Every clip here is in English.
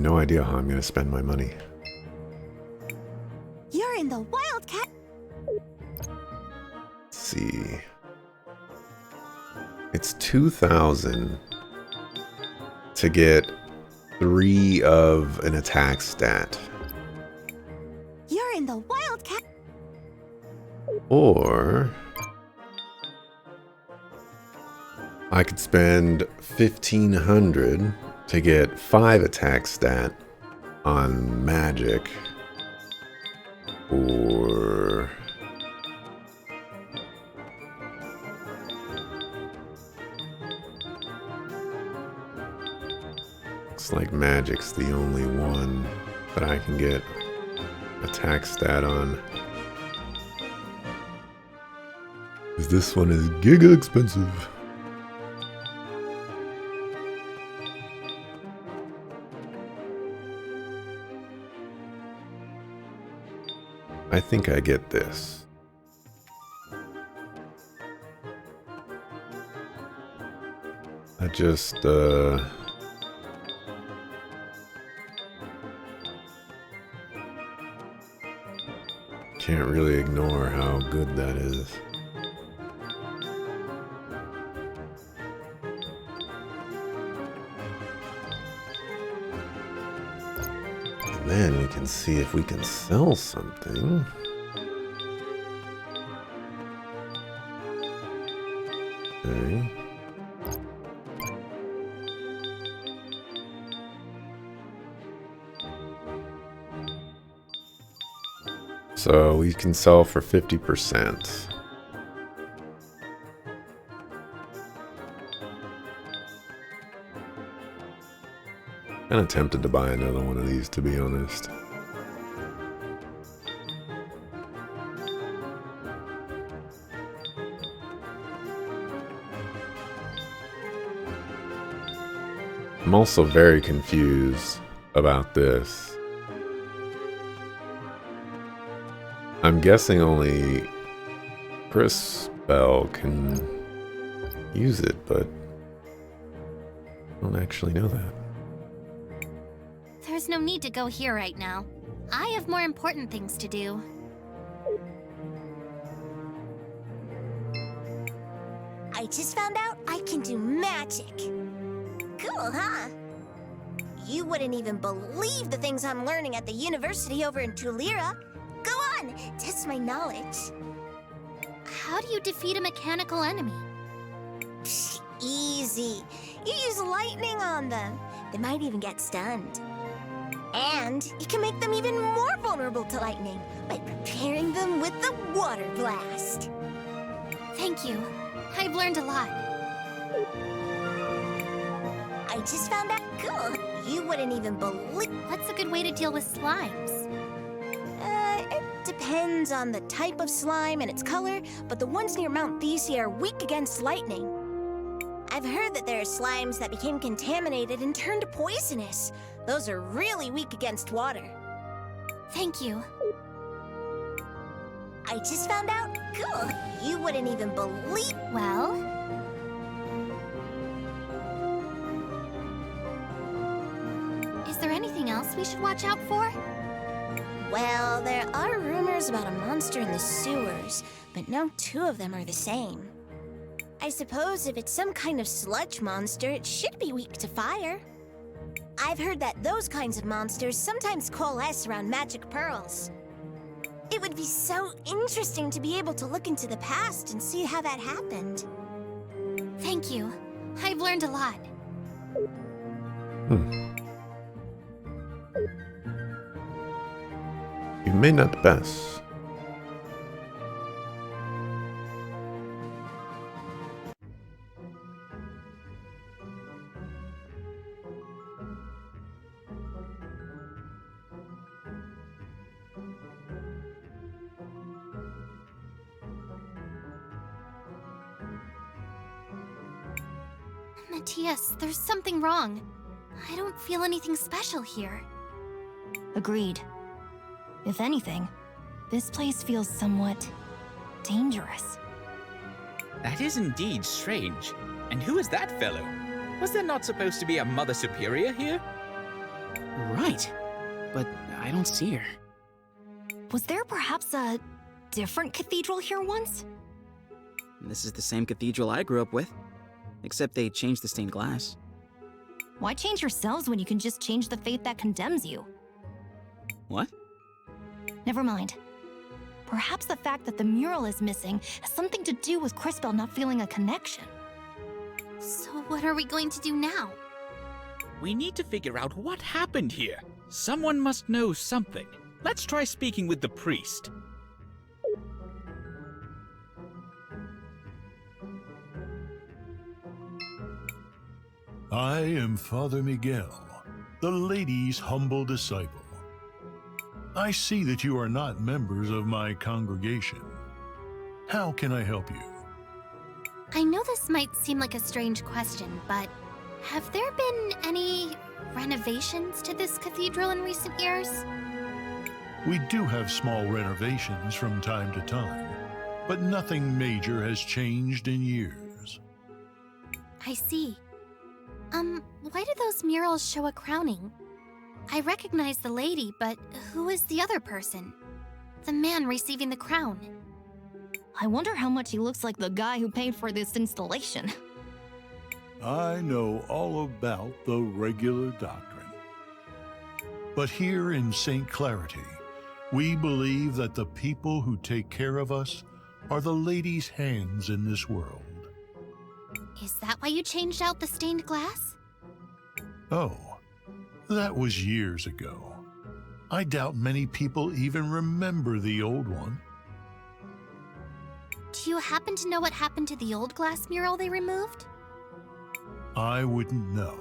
no idea how I'm going to spend my money. You're in the Wildcat. Let's see. It's 2,000 to get 3 of an attack stat. You're in the Wildcat. Or I could spend 1,500 to get 5 attack stat on magic. Or looks like magic's the only one that I can get attack stat on. 'Cause this one is giga expensive. I think I get this. I just, can't really ignore how good that is. And then we can see if we can sell something. Okay. So we can sell for 50%. Kind of tempted to buy another one of these, to be honest. I'm also very confused about this. I'm guessing only Cris Bell can use it, but I don't actually know that. There's no need to go here right now. I have more important things to do. I just found out I can do magic. Cool, huh? You wouldn't even believe the things I'm learning at the university over in Tulira. Go on, test my knowledge. How do you defeat a mechanical enemy? Psh, easy. You use lightning on them. They might even get stunned. And you can make them even more vulnerable to lightning by preparing them with the water blast. Thank you. I've learned a lot. I just found out. Cool. You wouldn't even believe. What's a good way to deal with slimes? It depends on the type of slime and its color, but the ones near Mount Thesia are weak against lightning. I've heard that there are slimes that became contaminated and turned poisonous. Those are really weak against water. Thank you. I just found out. Cool. You wouldn't even believe. Well? Is there anything else we should watch out for? Well, there are rumors about a monster in the sewers, but no two of them are the same. I suppose if it's some kind of sludge monster, it should be weak to fire. I've heard that those kinds of monsters sometimes coalesce around magic pearls. It would be so interesting to be able to look into the past and see how that happened. Thank you. I've learned a lot. You may not the best. Matthias, there's something wrong. I don't feel anything special here. Agreed. If anything, this place feels somewhat dangerous. That is indeed strange. And who is that fellow? Was there not supposed to be a Mother Superior here? Right. But I don't see her. Was there perhaps a different cathedral here once? This is the same cathedral I grew up with, except they changed the stained glass. Why change yourselves when you can just change the fate that condemns you? What? Never mind. Perhaps the fact that the mural is missing has something to do with Crispell not feeling a connection. So what are we going to do now? We need to figure out what happened here. Someone must know something. Let's try speaking with the priest. I am Father Miguel, the lady's humble disciple. I see that you are not members of my congregation. How can I help you? I know this might seem like a strange question, but have there been any renovations to this cathedral in recent years? We do have small renovations from time to time, but nothing major has changed in years. I see. Why do those murals show a crowning? I recognize the lady, but who is the other person? The man receiving the crown. I wonder how much he looks like the guy who paid for this installation. I know all about the regular doctrine. But here in St. Clarity, we believe that the people who take care of us are the lady's hands in this world. Is that why you changed out the stained glass? Oh, that was years ago. I doubt many people even remember the old one. Do you happen to know what happened to the old glass mural they removed? I wouldn't know.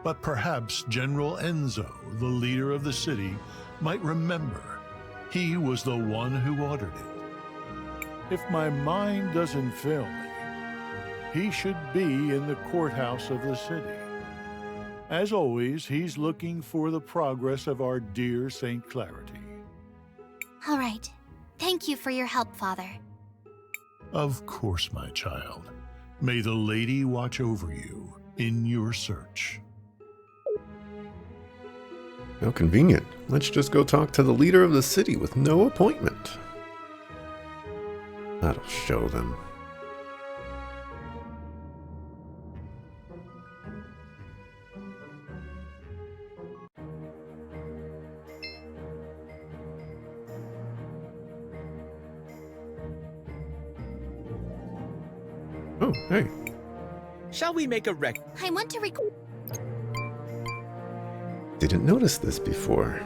But perhaps General Enzo, the leader of the city, might remember. He was the one who ordered it. If my mind doesn't fail me, he should be in the courthouse of the city. As always, he's looking for the progress of our dear St. Clarity. All right. Thank you for your help, Father. Of course, my child. May the lady watch over you in your search. How convenient. Let's just go talk to the leader of the city with no appointment. That'll show them. Oh, hey. Shall we make a I want to Didn't notice this before.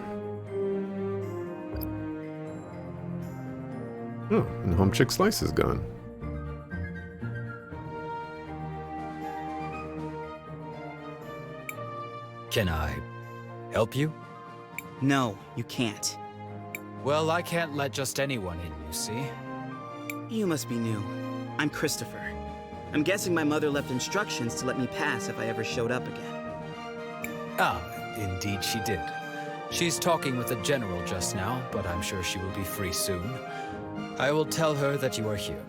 Oh, and Home Chick Slice is gone. Can I help you? No, you can't. Well, I can't let just anyone in, you see. You must be new. I'm Christopher. I'm guessing my mother left instructions to let me pass if I ever showed up again. Ah, indeed she did. She's talking with the general just now, but I'm sure she will be free soon. I will tell her that you are here.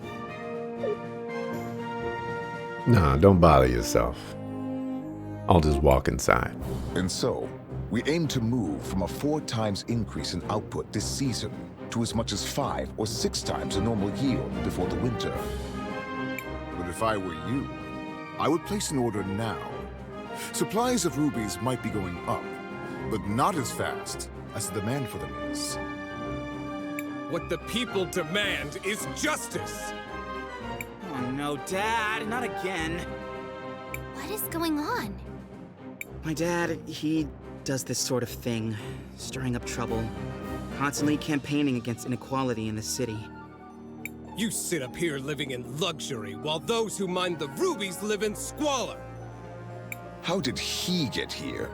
Nah, don't bother yourself. I'll just walk inside. And so, we aim to move from a 4 times increase in output this season to as much as 5 or 6 times the normal yield before the winter. But if I were you, I would place an order now. Supplies of rubies might be going up, but not as fast as the demand for them is. What the people demand is justice! Oh no, Dad, not again. What is going on? My dad, he does this sort of thing, stirring up trouble, constantly campaigning against inequality in the city. You sit up here living in luxury, while those who mine the rubies live in squalor! How did he get here?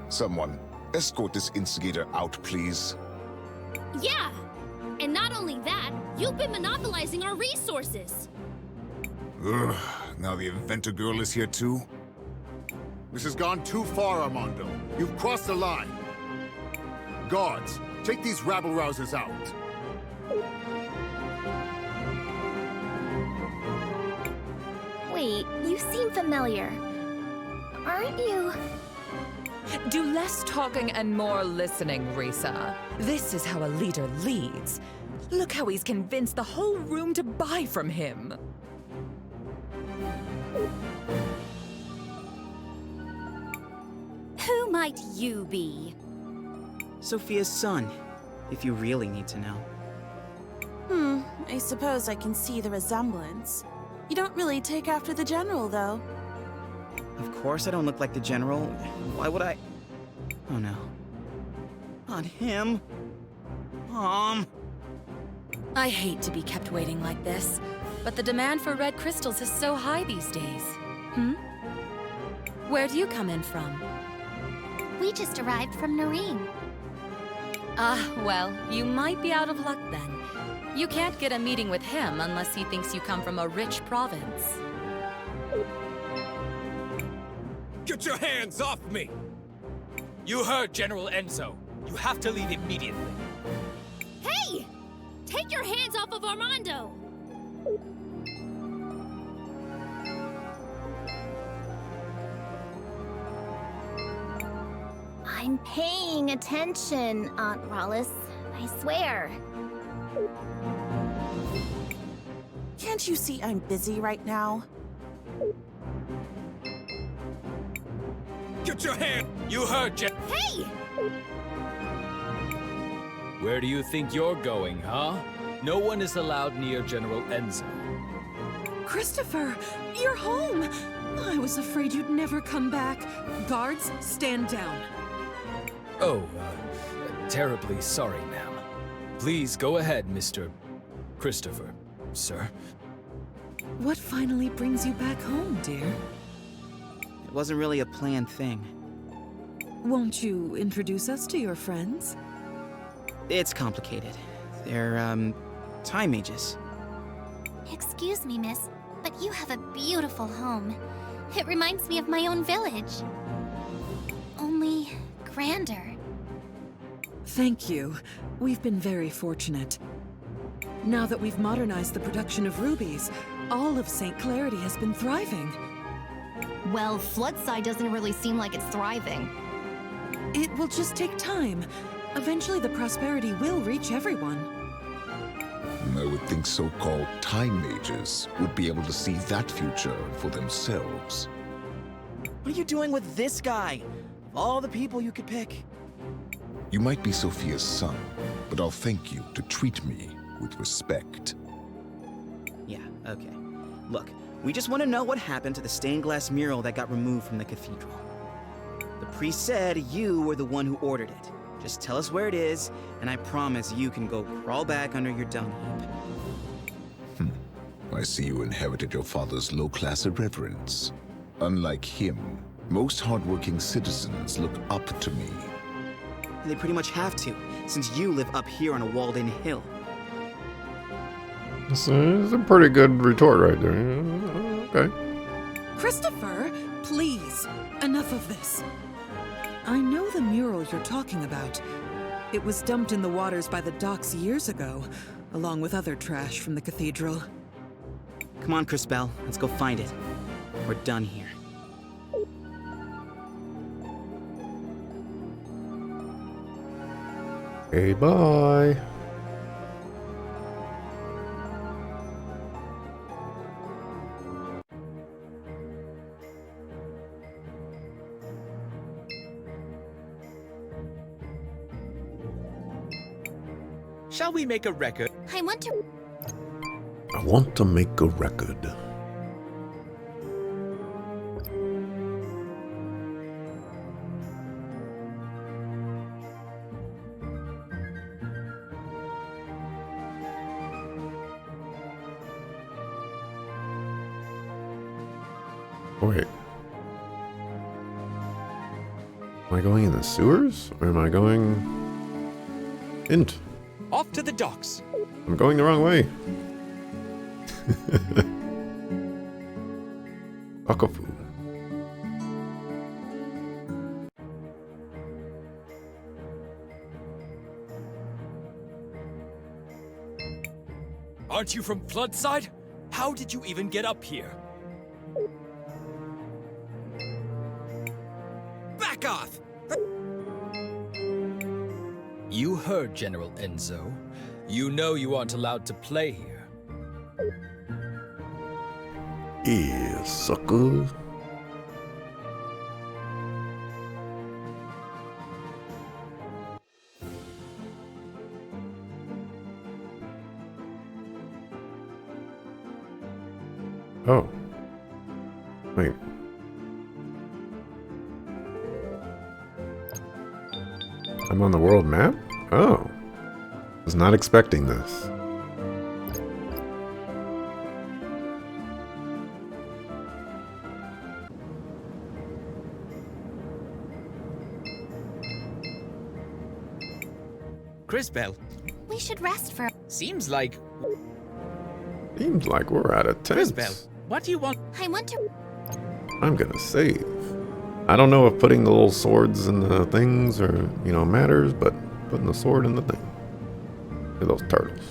Someone, escort this instigator out, please. Yeah! And not only that, you've been monopolizing our resources! Ugh, now the inventor girl is here too? This has gone too far, Armando. You've crossed the line. Guards, take these rabble-rousers out. Wait, you seem familiar. Aren't you... Do less talking and more listening, Risa. This is how a leader leads. Look how he's convinced the whole room to buy from him. Who might you be? Sophia's son, if you really need to know. I suppose I can see the resemblance. You don't really take after the general, though. Of course I don't look like the general. Why would I? Oh no. Not him. Mom. I hate to be kept waiting like this, but the demand for red crystals is so high these days. Where do you come in from? We just arrived from Noreen. Ah, well, you might be out of luck then. You can't get a meeting with him unless he thinks you come from a rich province. Get your hands off me! You heard General Enzo. You have to leave immediately. Hey! Take your hands off of Armando! I'm paying attention, Aunt Rollis. I swear. Can't you see I'm busy right now? Get your hand! You heard Hey! Where do you think you're going, huh? No one is allowed near General Enzo. Christopher, you're home! I was afraid you'd never come back. Guards, stand down. Oh, terribly sorry, ma'am. Please go ahead, Mr. Christopher, sir. What finally brings you back home, dear? It wasn't really a planned thing. Won't you introduce us to your friends? It's complicated. They're, time mages. Excuse me, miss, but you have a beautiful home. It reminds me of my own village. Only grander. Thank you. We've been very fortunate. Now that we've modernized the production of rubies, all of St. Clarity has been thriving. Well, Floodside doesn't really seem like it's thriving. It will just take time. Eventually the prosperity will reach everyone. I would think so-called time mages would be able to see that future for themselves. What are you doing with this guy? Of all the people you could pick. You might be Sophia's son, but I'll thank you to treat me with respect. Yeah, okay. Look, we just want to know what happened to the stained glass mural that got removed from the cathedral. The priest said you were the one who ordered it. Just tell us where it is, and I promise you can go crawl back under your dung heap. I see you inherited your father's low-class irreverence. Unlike him, most hardworking citizens look up to me. They pretty much have to, since you live up here on a walled-in hill. This is a pretty good retort right there. Okay. Christopher, please, enough of this. I know the mural you're talking about. It was dumped in the waters by the docks years ago, along with other trash from the cathedral. Come on, Crispell, let's go find it. We're done here. Hey, bye. Shall we make a record? I want to... I want to make a record. Wait. Am I going in the sewers? Or am I going... into? Off to the docks. I'm going the wrong way. Akafu. Aren't you from Floodside? How did you even get up here? Back off! You heard General Enzo. You know you aren't allowed to play here. Yeah, sucker. Oh. Wait. I'm on the world map? Oh. Was not expecting this. Crisbell, We should rest for. seems like... Seems like we're out of tents. Crisbell, what do you want? I want to. I'm gonna save. I don't know if putting the little swords in the things or, matters, but putting the sword in the thing. Look at those turtles.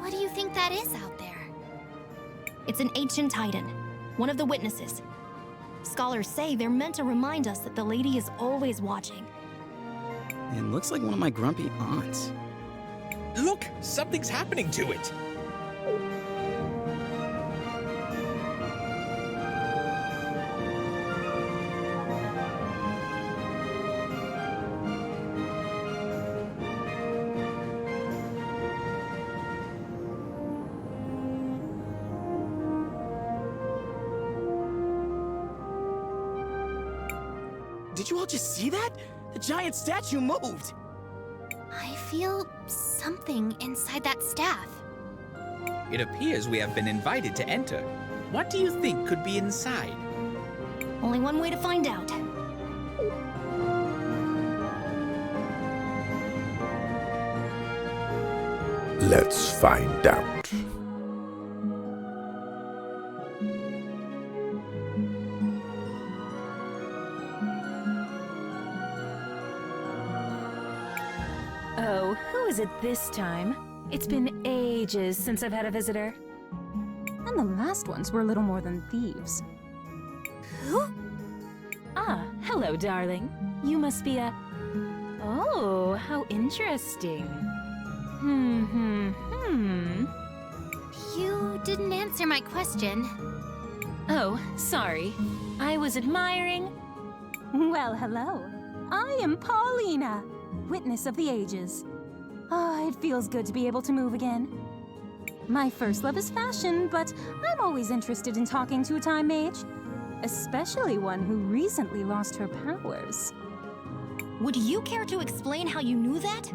What do you think that is out there? It's an ancient titan, one of the witnesses. Scholars say they're meant to remind us that the lady is always watching. It looks like one of my grumpy aunts. Look, something's happening to it. Did you all just see that? The giant statue moved! I feel something inside that staff. It appears we have been invited to enter. What do you think could be inside? Only one way to find out. Let's find out. Oh, who is it this time? It's been ages since I've had a visitor. And the last ones were a little more than thieves. Who? Ah, hello, darling. You must be a... Oh, how interesting. You didn't answer my question. Oh, sorry. I was admiring... Well, hello. I am Paulina, witness of the ages. Ah, it feels good to be able to move again. My first love is fashion, but I'm always interested in talking to a time mage. Especially one who recently lost her powers. Would you care to explain how you knew that?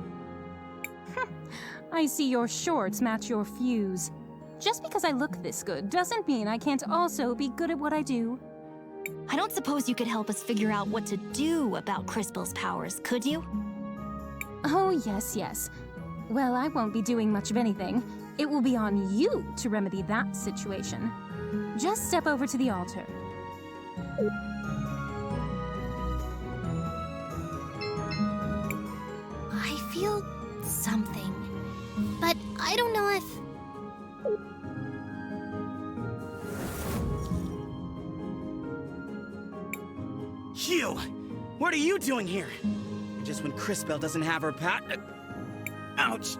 I see your shorts match your fuse. Just because I look this good doesn't mean I can't also be good at what I do. I don't suppose you could help us figure out what to do about Crispel's powers, could you? Oh, yes. Well, I won't be doing much of anything. It will be on you to remedy that situation. Just step over to the altar. I feel something, but I don't know if... You! What are you doing here? Just when Crisbell doesn't have her Ouch!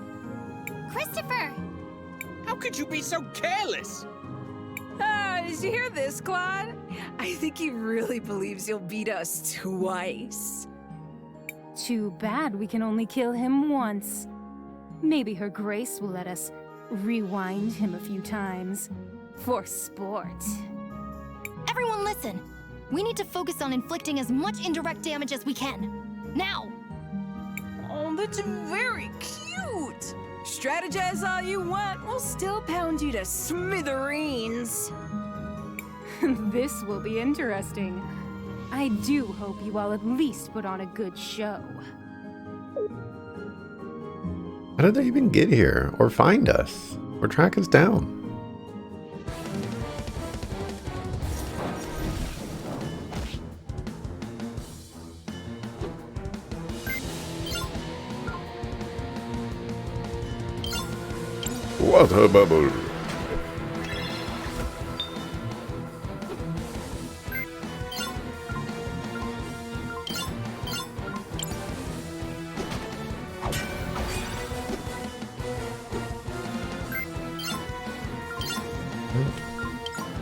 Christopher! How could you be so careless? Did you hear this, Claude? I think he really believes you'll beat us twice. Too bad we can only kill him once. Maybe Her Grace will let us rewind him a few times. For sport. Everyone listen! We need to focus on inflicting as much indirect damage as we can. Now! Oh, that's very cute! Strategize all you want, we'll still pound you to smithereens. This will be interesting. I do hope you all at least put on a good show. How did they even get here? Or find us? Or track us down? Water bubble.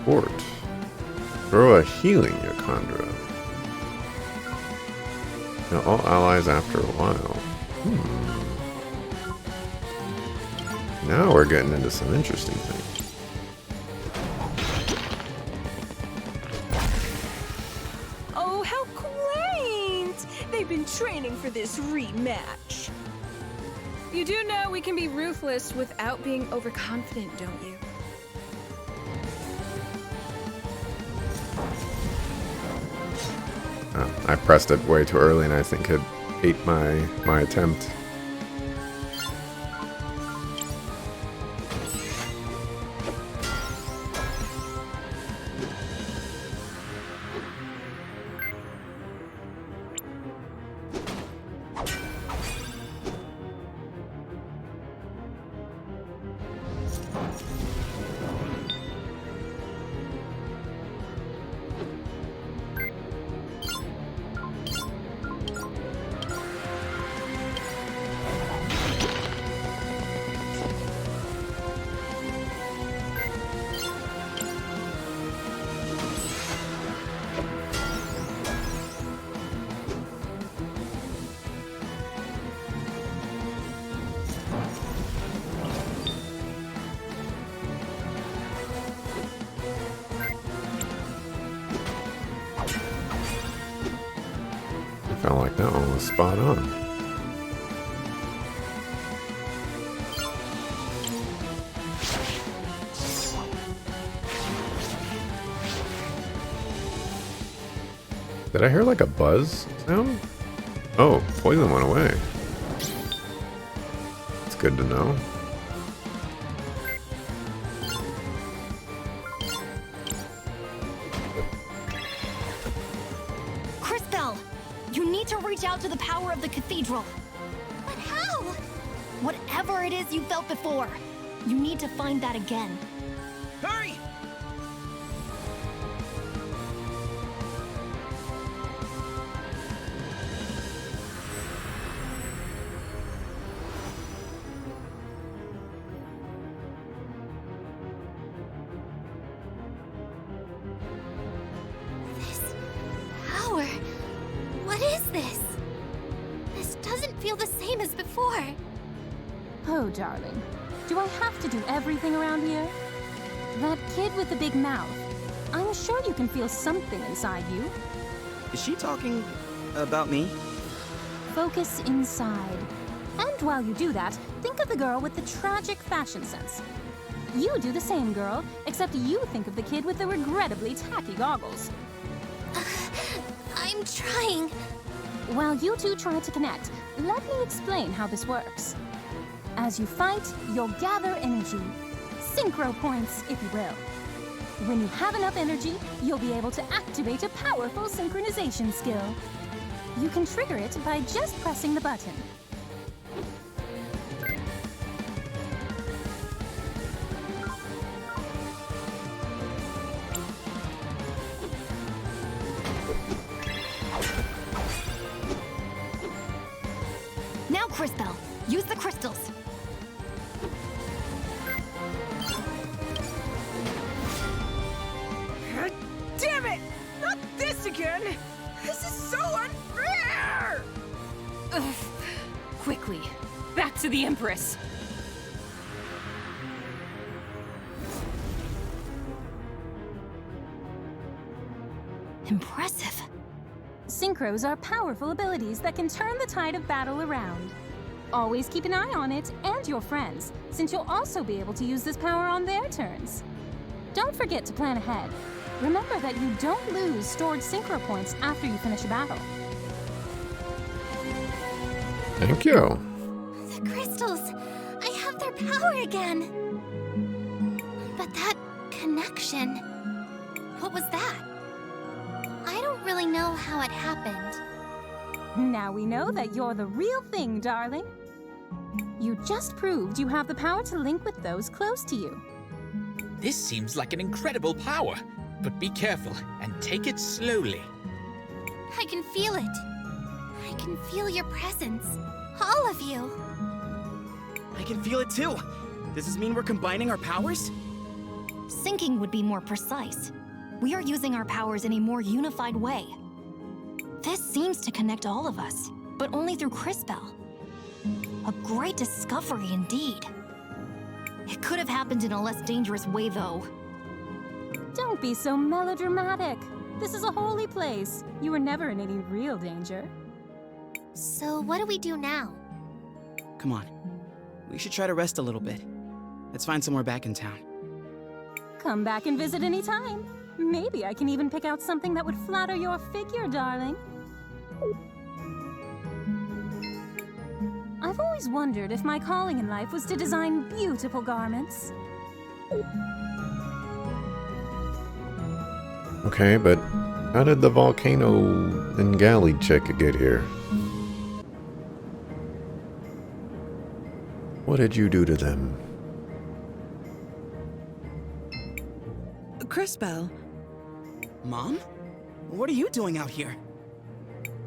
Fort. Throw a healing Yakandra. Now all allies after a while. Now we're getting into some interesting things. Oh, how quaint! They've been training for this rematch. You do know we can be ruthless without being overconfident, don't you? I pressed it way too early and I think it ate my attempt. Felt like that one was spot on. Did I hear like a buzz sound? Oh, poison went away. It's good to know. To reach out to the power of the cathedral. But how? Whatever it is you felt before, you need to find that again. Hurry! This power. What is this? This doesn't feel the same as before. Oh, darling. Do I have to do everything around here? That kid with the big mouth. I'm sure you can feel something inside you. Is she talking about me? Focus inside. And while you do that, think of the girl with the tragic fashion sense. You do the same, girl, except you think of the kid with the regrettably tacky goggles. I'm trying. While you two try to connect, let me explain how this works. As you fight, you'll gather energy. Synchro points, if you will. When you have enough energy, you'll be able to activate a powerful synchronization skill. You can trigger it by just pressing the button. Now, Crispell, use the crystals. Damn it! Not this again! This is so unfair! Ugh. Quickly, back to the Empress. Impressive. Synchros are powerful abilities that can turn the tide of battle around. Always keep an eye on it and your friends, since you'll also be able to use this power on their turns. Don't forget to plan ahead. Remember that you don't lose stored synchro points after you finish a battle. Thank you. The crystals! I have their power again! But that connection... What was that? I don't really know how it happened. Now we know that you're the real thing, darling. You just proved you have the power to link with those close to you. This seems like an incredible power, but be careful and take it slowly. I can feel it. I can feel your presence. All of you. I can feel it too. Does this mean we're combining our powers? Sinking would be more precise. We are using our powers in a more unified way. This seems to connect all of us, but only through Crispell. A great discovery indeed. It could have happened in a less dangerous way, though. Don't be so melodramatic. This is a holy place. You were never in any real danger. So what do we do now? Come on. We should try to rest a little bit. Let's find somewhere back in town. Come back and visit any time. Maybe I can even pick out something that would flatter your figure, darling. I've always wondered if my calling in life was to design beautiful garments. Okay, but how did the volcano and galley chick get here? What did you do to them? Crispell. Mom? What are you doing out here?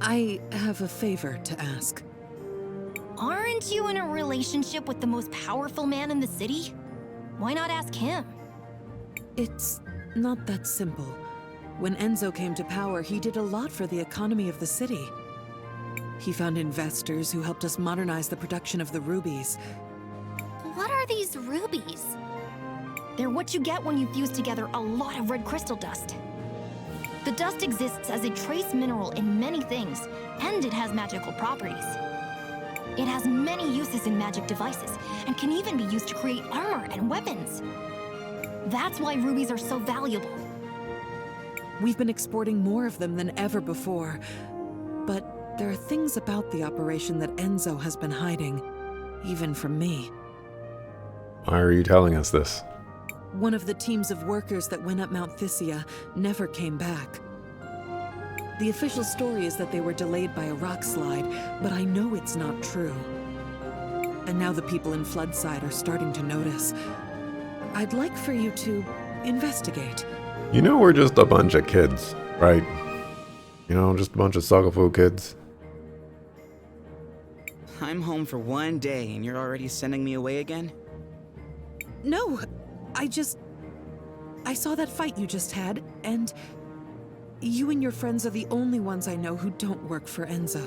I have a favor to ask. Aren't you in a relationship with the most powerful man in the city? Why not ask him? It's not that simple. When Enzo came to power, he did a lot for the economy of the city. He found investors who helped us modernize the production of the rubies. What are these rubies? They're what you get when you fuse together a lot of red crystal dust. The dust exists as a trace mineral in many things, and it has magical properties. It has many uses in magic devices, and can even be used to create armor and weapons. That's why rubies are so valuable. We've been exporting more of them than ever before, but there are things about the operation that Enzo has been hiding, even from me. Why are you telling us this? One of the teams of workers that went up Mount Thysia never came back. The official story is that they were delayed by a rock slide, but I know it's not true. And now the people in Floodside are starting to notice. I'd like for you to investigate. You know we're just a bunch of kids, right? You know, just a bunch of Sagafu kids. I'm home for one day and you're already sending me away again? No, I saw that fight you just had, and you and your friends are the only ones I know who don't work for Enzo.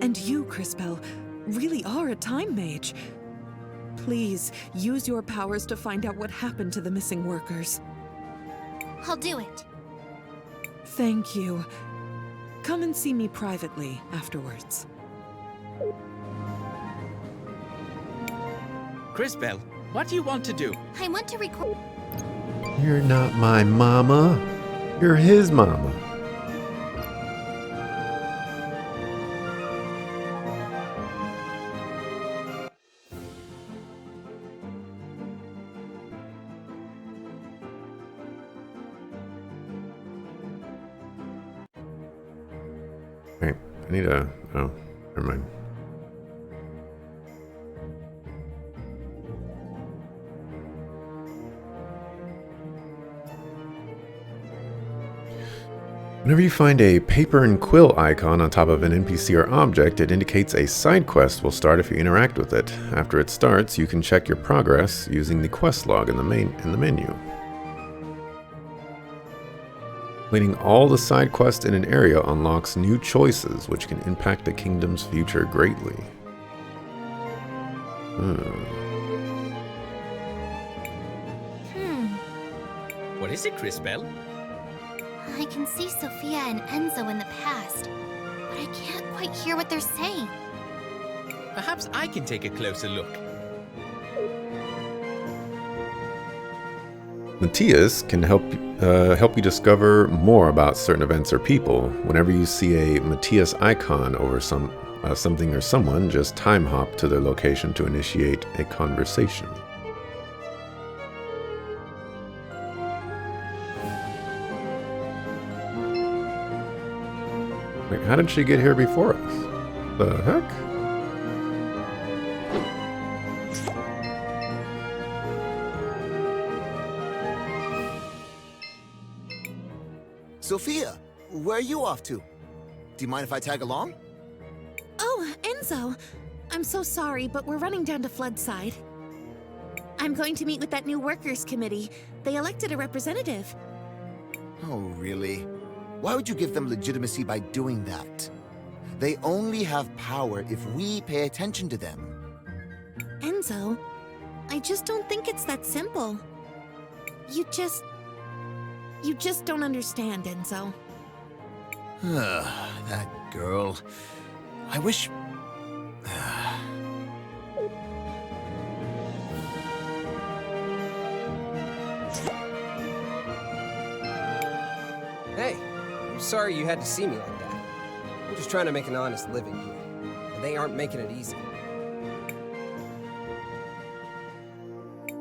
And you, Crispell, really are a time mage. Please, use your powers to find out what happened to the missing workers. I'll do it. Thank you. Come and see me privately afterwards. Crispell, what do you want to do? I want to record. You're not my mama. You're his mama. Wait, I need a... Oh, never mind. Whenever you find a paper and quill icon on top of an NPC or object, it indicates a side quest will start if you interact with it. After it starts, you can check your progress using the quest log in the menu. Completing all the side quests in an area unlocks new choices, which can impact the kingdom's future greatly. What is it, Crispell? I can see Sophia and Enzo in the past, but I can't quite hear what they're saying. Perhaps I can take a closer look. Matthias can help you discover more about certain events or people. Whenever you see a Matthias icon over something or someone, just time hop to their location to initiate a conversation. Wait, how did she get here before us? The heck? Sophia, where are you off to? Do you mind if I tag along? Oh, Enzo. I'm so sorry, but we're running down to Floodside. I'm going to meet with that new workers' committee. They elected a representative. Oh, really? Why would you give them legitimacy by doing that? They only have power if we pay attention to them. Enzo, I just don't think it's that simple. You just don't understand, Enzo. That girl. I wish... Hey, I'm sorry you had to see me like that. I'm just trying to make an honest living here, and they aren't making it easy.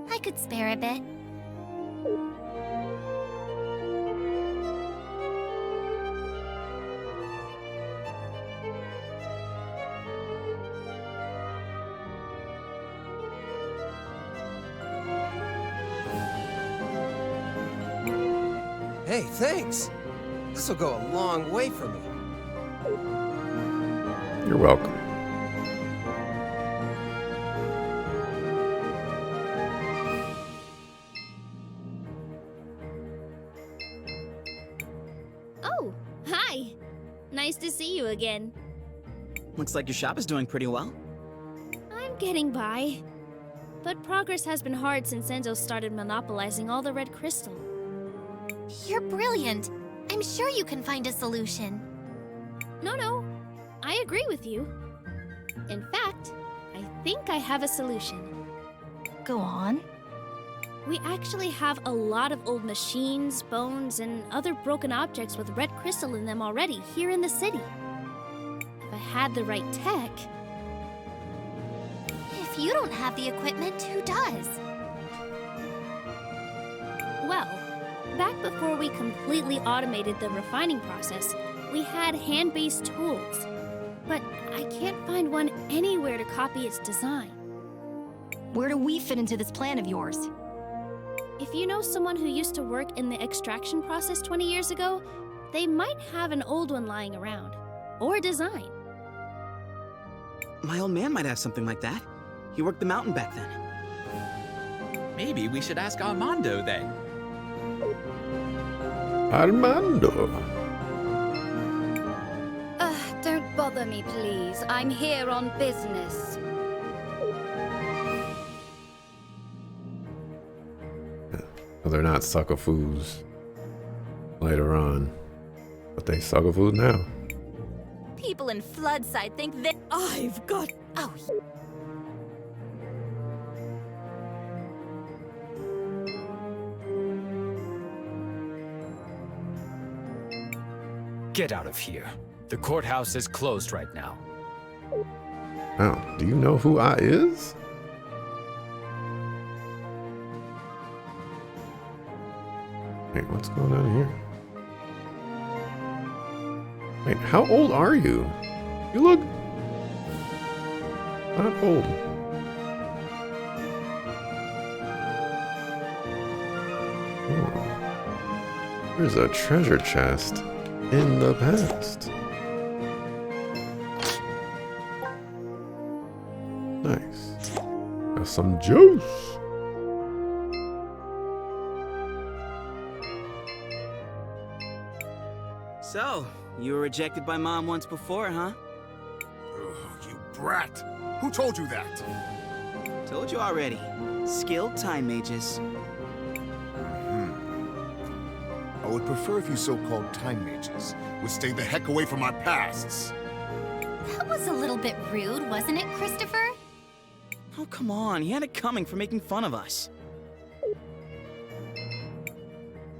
I could spare a bit. Hey, thanks. This'll go a long way for me. You're welcome. Oh, hi. Nice to see you again. Looks like your shop is doing pretty well. I'm getting by. But progress has been hard since Enzo started monopolizing all the red crystal. You're brilliant. I'm sure you can find a solution. No. I agree with you. In fact, I think I have a solution. Go on. We actually have a lot of old machines, bones, and other broken objects with red crystal in them already here in the city. If I had the right tech... If you don't have the equipment, who does? Well, back before we completely automated the refining process, we had hand-based tools. But I can't find one anywhere to copy its design. Where do we fit into this plan of yours? If you know someone who used to work in the extraction process 20 years ago, they might have an old one lying around. Or a design. My old man might have something like that. He worked the mountain back then. Maybe we should ask Armando then. Armando. Don't bother me, please. I'm here on business. Well, they're not sucker fools later on, but they sucker food now. People in Floodside think that I've got... Oh, Get out of here. The courthouse is closed right now. Oh, do you know who I is? Wait, what's going on here? Wait, how old are you? You look not old. Oh. There's a treasure chest in the past. Nice. Got some juice. So, you were rejected by Mom once before, huh? Ugh, you brat! Who told you that? Told you already. Skilled time mages. I would prefer if you so-called time mages would stay the heck away from my pasts. That was a little bit rude, wasn't it, Christopher? Oh, come on. He had it coming for making fun of us.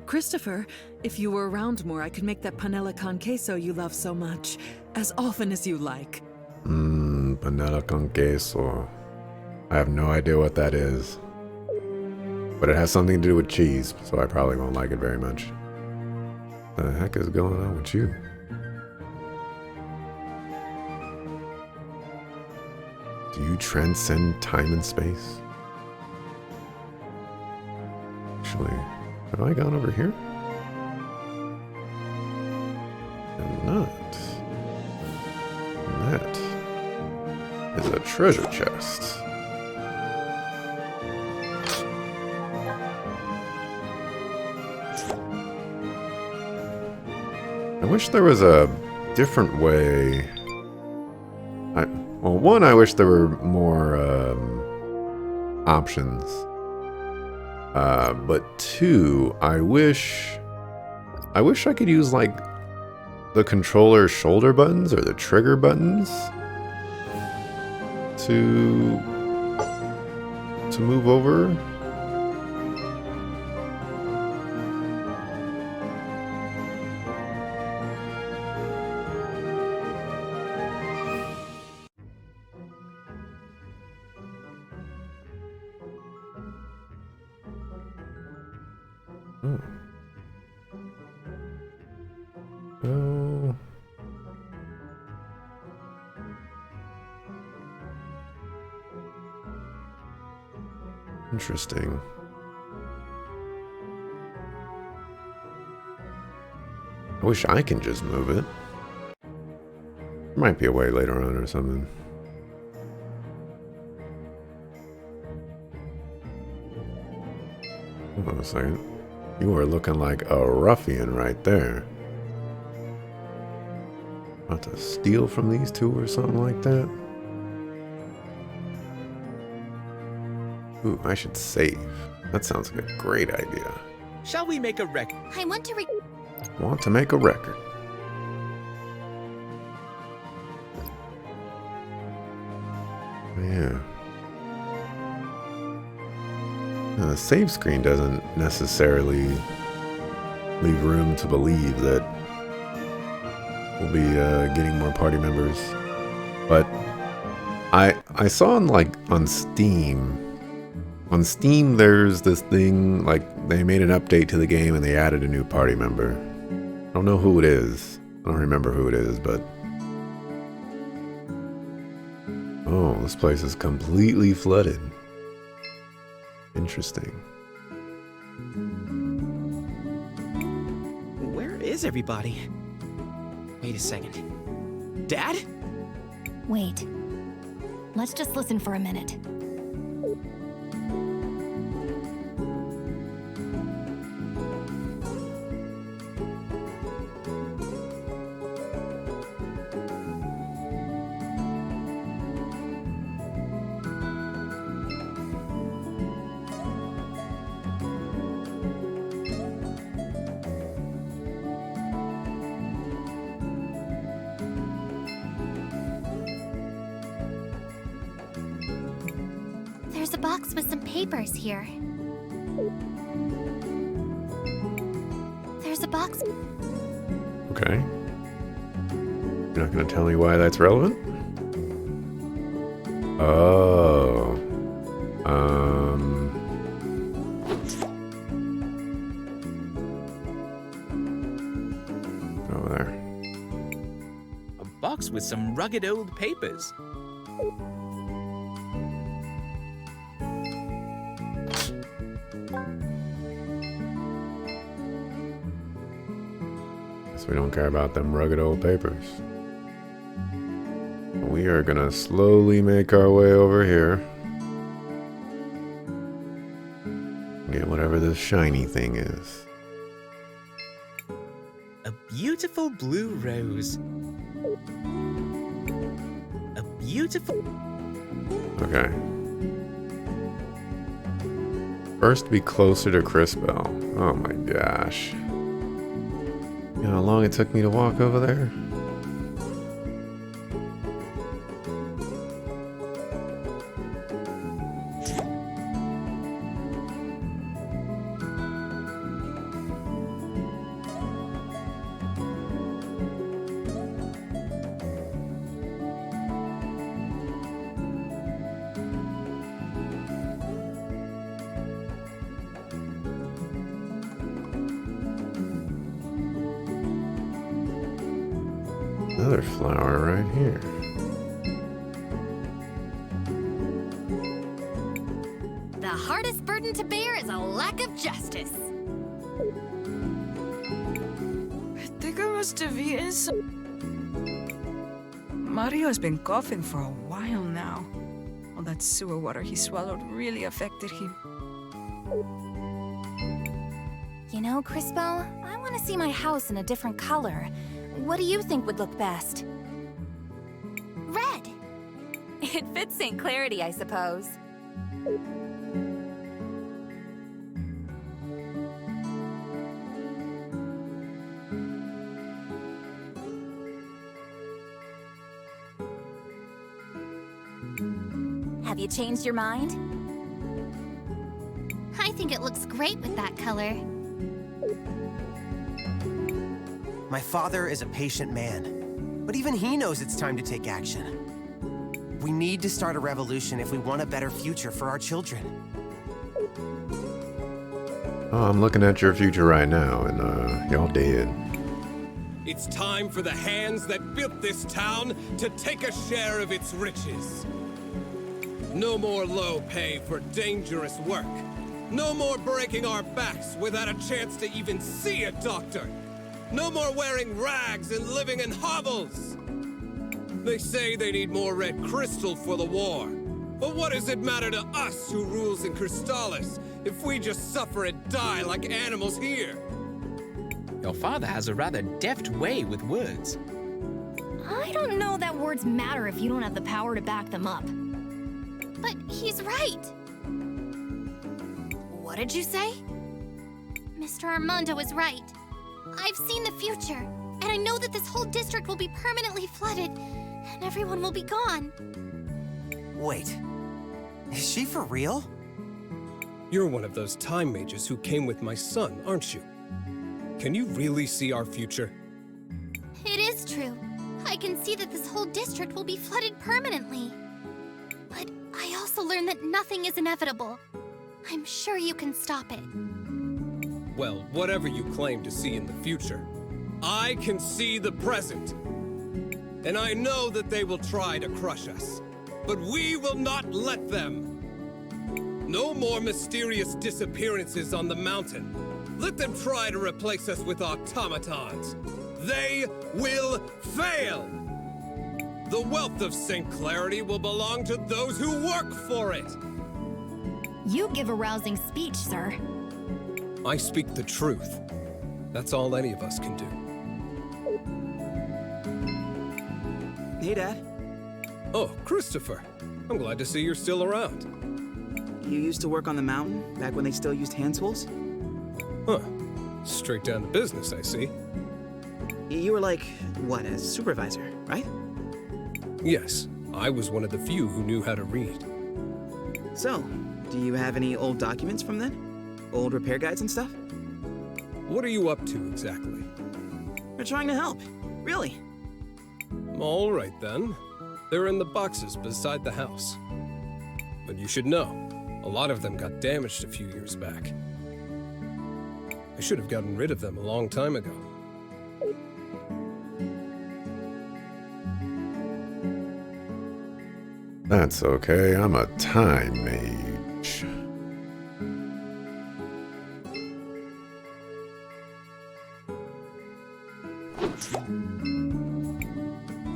Christopher, if you were around more, I could make that panela con queso you love so much, as often as you like. Panela con queso. I have no idea what that is. But it has something to do with cheese, so I probably won't like it very much. The heck is going on with you? Do you transcend time and space? Actually, have I gone over here? I'm not. And that is a treasure chest. wish there was a different way. Well, one, I wish there were more options. But two, I wish I could use like the controller's shoulder buttons or the trigger buttons to move over. Oh. Interesting. I wish I can just move it. There might be a way later on or something. Hold on a second. You are looking like a ruffian right there. About to steal from these two or something like that? Ooh, I should save. That sounds like a great idea. Shall we make a record? I want to Want to make a record. Yeah. Now, the save screen doesn't necessarily leave room to believe that we'll be getting more party members. But I saw on Steam. On Steam, there's this thing, like, they made an update to the game and they added a new party member. I don't know who it is. I don't remember who it is, but... Oh, this place is completely flooded. Interesting. Where is everybody? Wait a second. Dad? Wait. Let's just listen for a minute. There's a box with some papers here. There's a box. Okay. You're not going to tell me why that's relevant? Oh. Over there. A box with some rugged old papers. We don't care about them rugged old papers. We are gonna slowly make our way over here. Get whatever this shiny thing is. A beautiful blue rose. A beautiful... Okay. First, be closer to Crisbell. Oh my gosh. You know how long it took me to walk over there? Another flower right here. The hardest burden to bear is a lack of justice. I think I must have eaten some... Mario's been coughing for a while now. All that sewer water he swallowed really affected him. You know, Crisbell, I want to see my house in a different color. What do you think would look best? Red! It fits St. Clarity, I suppose. Have you changed your mind? I think it looks great with that color. My father is a patient man, but even he knows it's time to take action. We need to start a revolution if we want a better future for our children. Oh, I'm looking at your future right now, and y'all dead. It's time for the hands that built this town to take a share of its riches. No more low pay for dangerous work. No more breaking our backs without a chance to even see a doctor. No more wearing rags and living in hovels. They say they need more red crystal for the war. But what does it matter to us who rules in Crystallis if we just suffer and die like animals here? Your father has a rather deft way with words. I don't know that words matter if you don't have the power to back them up. But he's right. What did you say? Mr. Armando is right. I've seen the future, and I know that this whole district will be permanently flooded, and everyone will be gone. Wait, is she for real? You're one of those time mages who came with my son, aren't you? Can you really see our future? It is true. I can see that this whole district will be flooded permanently. But I also learned that nothing is inevitable. I'm sure you can stop it. Well, whatever you claim to see in the future, I can see the present. And I know that they will try to crush us, but we will not let them. No more mysterious disappearances on the mountain. Let them try to replace us with automatons. They will fail! The wealth of St. Clarity will belong to those who work for it! You give a rousing speech, sir. I speak the truth. That's all any of us can do. Hey, Dad. Oh, Christopher. I'm glad to see you're still around. You used to work on the mountain, back when they still used hand tools? Huh. Straight down to business, I see. You were like, what, a supervisor, right? Yes, I was one of the few who knew how to read. So, do you have any old documents from then? Old repair guides and stuff? What are you up to, exactly? We're trying to help. Really. All right, then. They're in the boxes beside the house. But you should know, a lot of them got damaged a few years back. I should have gotten rid of them a long time ago. That's okay, I'm a time mage.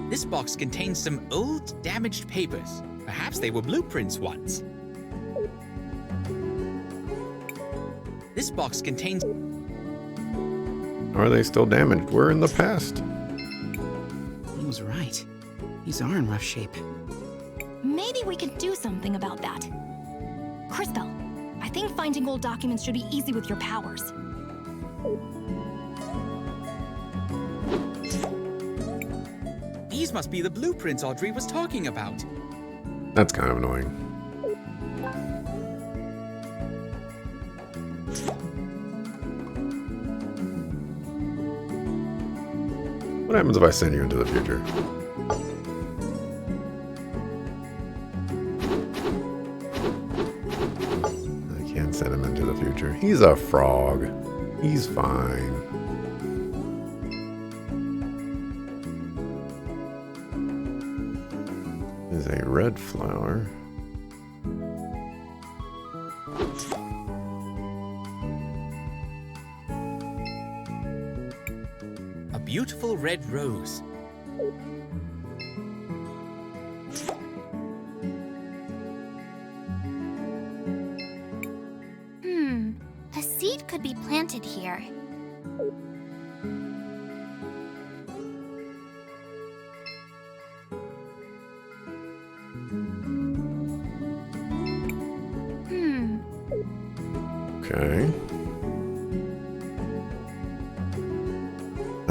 This box contains some old, damaged papers. Perhaps they were blueprints once. This box contains... Are they still damaged? We're in the past. He was right. These are in rough shape. Maybe we can do something about that. Crystal, I think finding old documents should be easy with your powers. These must be the blueprints Audrey was talking about. That's kind of annoying. What happens if I send you into the future? I can't send him into the future. He's a frog. He's fine. Is a red flower. A beautiful red rose. A seed could be planted here.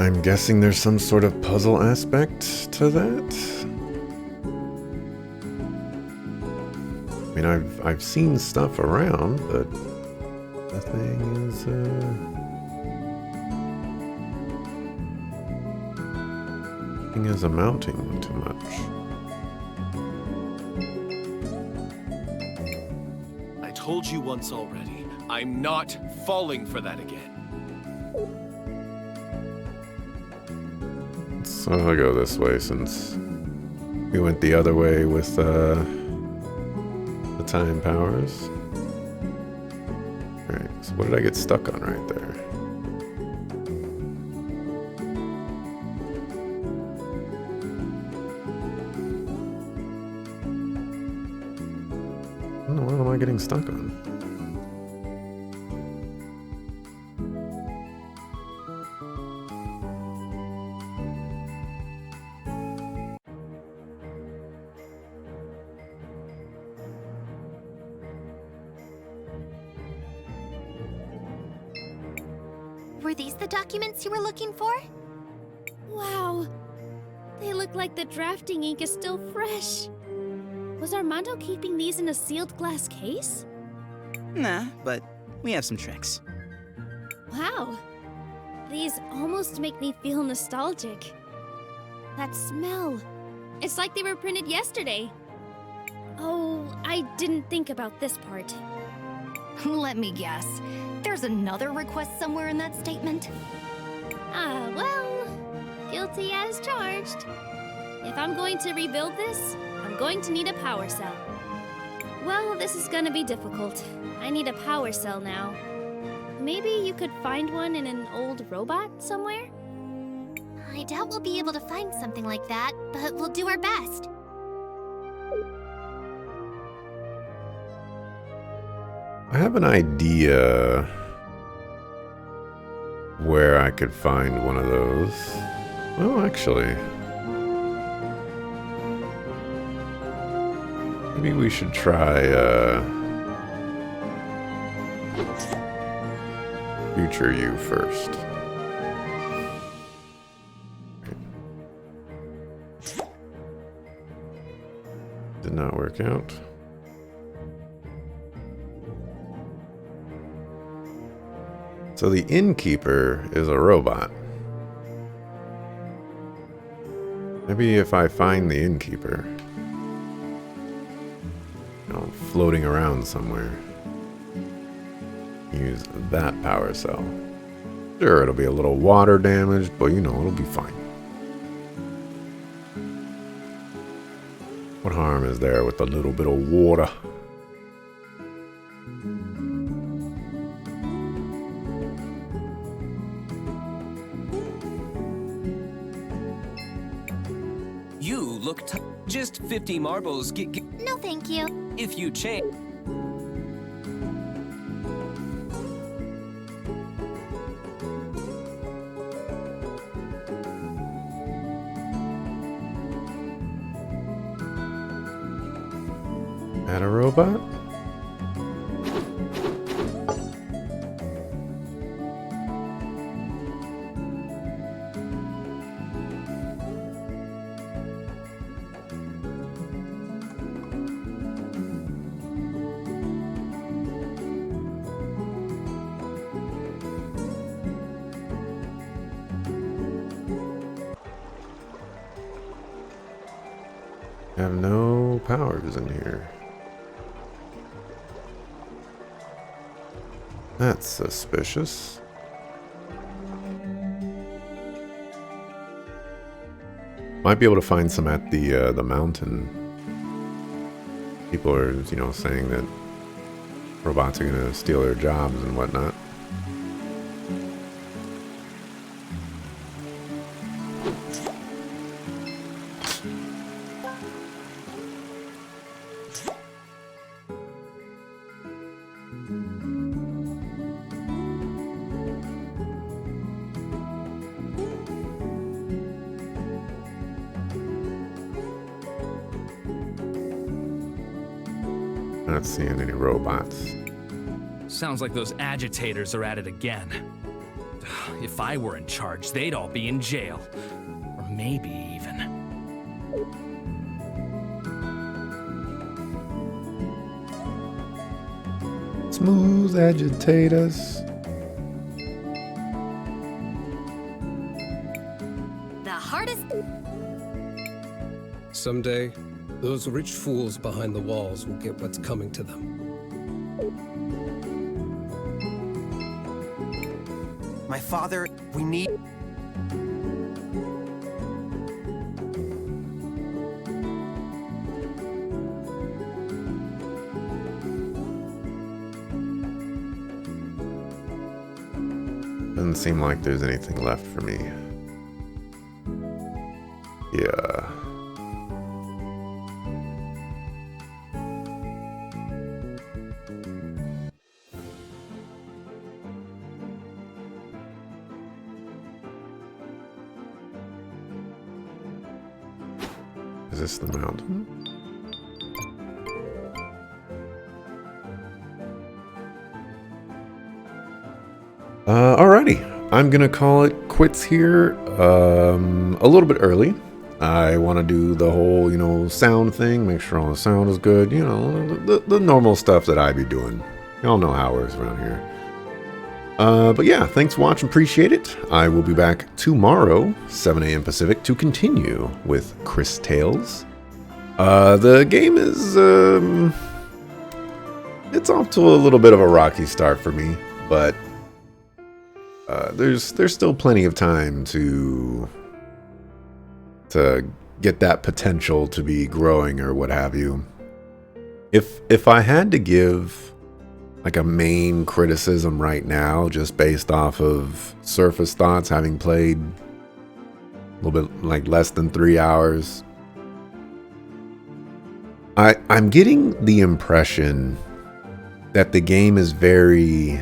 I'm guessing there's some sort of puzzle aspect to that. I mean, I've seen stuff around, but the thing is, thing is amounting to much. I told you once already, I'm not falling for that again. So I'll go this way since we went the other way with the time powers. Alright, so what did I get stuck on right there? What in the world am I getting stuck on? Were these the documents you were looking for? Wow. They look like the drafting ink is still fresh. Was Armando keeping these in a sealed glass case? Nah, but we have some tricks. Wow. These almost make me feel nostalgic. That smell. It's like they were printed yesterday. Oh, I didn't think about this part. Let me guess. There's another request somewhere in that statement? Ah, well, guilty as charged. If I'm going to rebuild this, I'm going to need a power cell. Well, this is gonna be difficult. I need a power cell now. Maybe you could find one in an old robot somewhere? I doubt we'll be able to find something like that, but we'll do our best. I have an idea where I could find one of those. Well, actually, maybe we should try Future You first. Did not work out. So the innkeeper is a robot. Maybe if I find the innkeeper, you know, floating around somewhere, use that power cell. Sure, it'll be a little water damaged, but you know, it'll be fine. What harm is there with a little bit of water? Just 50 marbles. No, thank you. If you change. Add a robot? Have no powers in here. That's suspicious. Might be able to find some at the mountain. People are, you know, saying that robots are gonna steal their jobs and whatnot. Not seeing any robots. Sounds like those agitators are at it again. If I were in charge, they'd all be in jail. Or maybe even. Smooth agitators. The hardest. Someday, those rich fools behind the walls will get what's coming to them. My father, we need... Doesn't seem like there's anything left for me. Yeah. Is this the mountain? Alrighty, I'm gonna call it quits here. A little bit early. I want to do the whole, sound thing, make sure all the sound is good. The normal stuff that I be doing. Y'all know how it is around here. But yeah, thanks for watching, appreciate it. I will be back tomorrow, 7 a.m. Pacific, to continue with Cris Tales. The game is, it's off to a little bit of a rocky start for me, but there's still plenty of time to get that potential to be growing or what have you. If I had to give like a main criticism right now, just based off of surface thoughts, having played a little bit like less than 3 hours, I'm getting the impression that the game is very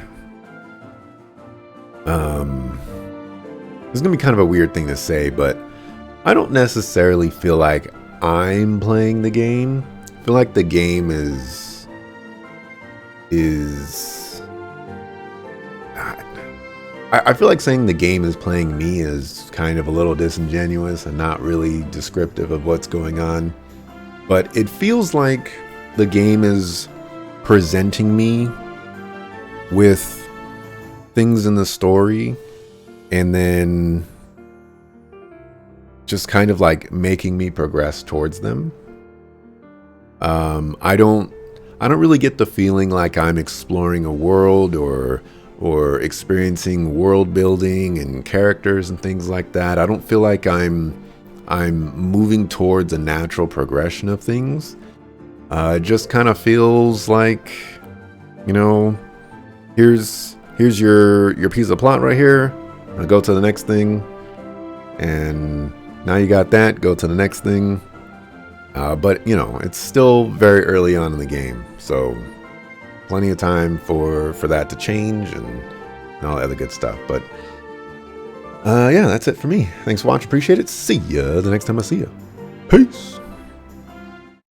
it's gonna be kind of a weird thing to say, but I don't necessarily feel like I'm playing the game. I feel like the game is I feel like saying the game is playing me is kind of a little disingenuous and not really descriptive of what's going on. But it feels like the game is presenting me with things in the story and then just kind of like making me progress towards them. I don't really get the feeling like I'm exploring a world or experiencing world building and characters and things like that. I don't feel like I'm moving towards a natural progression of things. It just kind of feels like, here's your piece of plot right here. I'll go to the next thing, and now you got that. Go to the next thing. But it's still very early on in the game, so plenty of time for that to change and all that other good stuff. But yeah, that's it for me. Thanks for watching. Appreciate it. See ya the next time I see ya. Peace.